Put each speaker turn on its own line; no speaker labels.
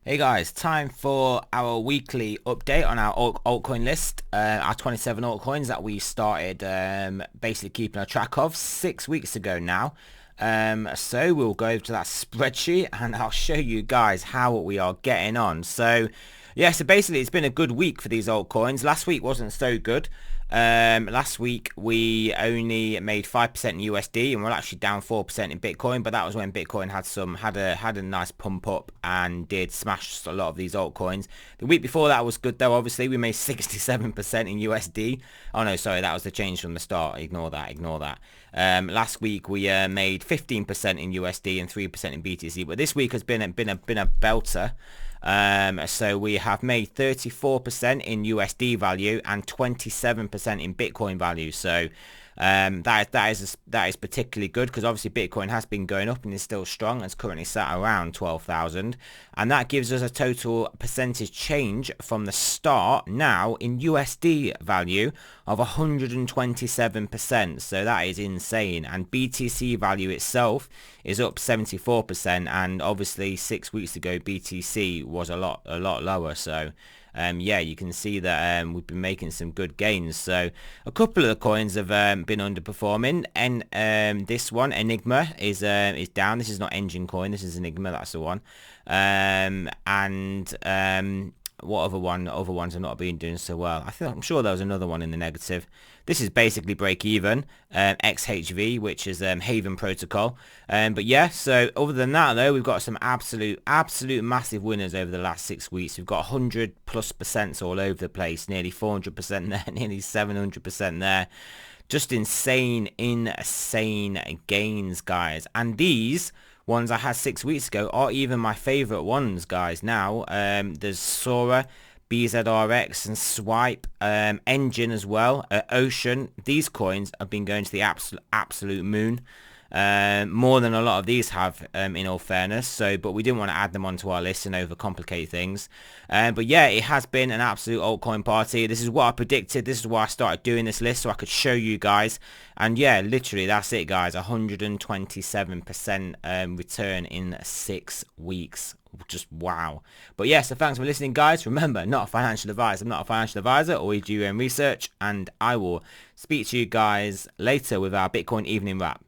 Hey guys, time for our weekly update on our altcoin list, our 27 altcoins that we started basically keeping a track of 6 weeks ago now. So we'll go over to that spreadsheet and I'll show you guys how we are getting on. So yeah, so basically it's been a good week for these altcoins. Last week wasn't so good. Last week we only made 5% in USD and we're actually down 4% in Bitcoin, but that was when Bitcoin had a nice pump up and did smash a lot of these altcoins. The week before that was good though. Obviously we made 67% in USD. Oh no, sorry, that was the change from the start. Ignore that. Last week we made 15% in USD and 3% in BTC, but this week has been a belter. So we have made 34% in USD value and 27% in Bitcoin value. So that is particularly good because obviously Bitcoin has been going up and is still strong and it's currently sat around 12,000, and that gives us a total percentage change from the start now in USD value of 127%. So that is insane. And BTC value itself is up 74%, and obviously 6 weeks ago BTC was a lot lower. So yeah, you can see that we've been making some good gains. So a couple of the coins have been underperforming, and this one, Enigma, is down. This is not Engine Coin. This is Enigma. That's the one. What other one? Other ones have not been doing so well. I'm sure there was another one in the negative. This is basically break even. XHV, which is Haven Protocol. But yeah, so other than that though, we've got some absolute massive winners over the last 6 weeks. We've got 100+% all over the place, nearly 400% there, nearly 700% there. Just insane gains, guys. And these ones I had 6 weeks ago are even my favorite ones, guys. Now there's Sora, BZRX, and Swipe, Engine as well, Ocean. These coins have been going to the absolute moon, more than a lot of these have, in all fairness. So, but we didn't want to add them onto our list and overcomplicate things. But yeah, it has been an absolute altcoin party. This is what I predicted. This is why I started doing this list, so I could show you guys. And yeah, literally that's it, guys. 127% return in 6 weeks. Just wow. But yeah, so thanks for listening, guys. Remember, not a financial advisor. I'm not a financial advisor. Always do your own research, and I will speak to you guys later with our Bitcoin evening wrap.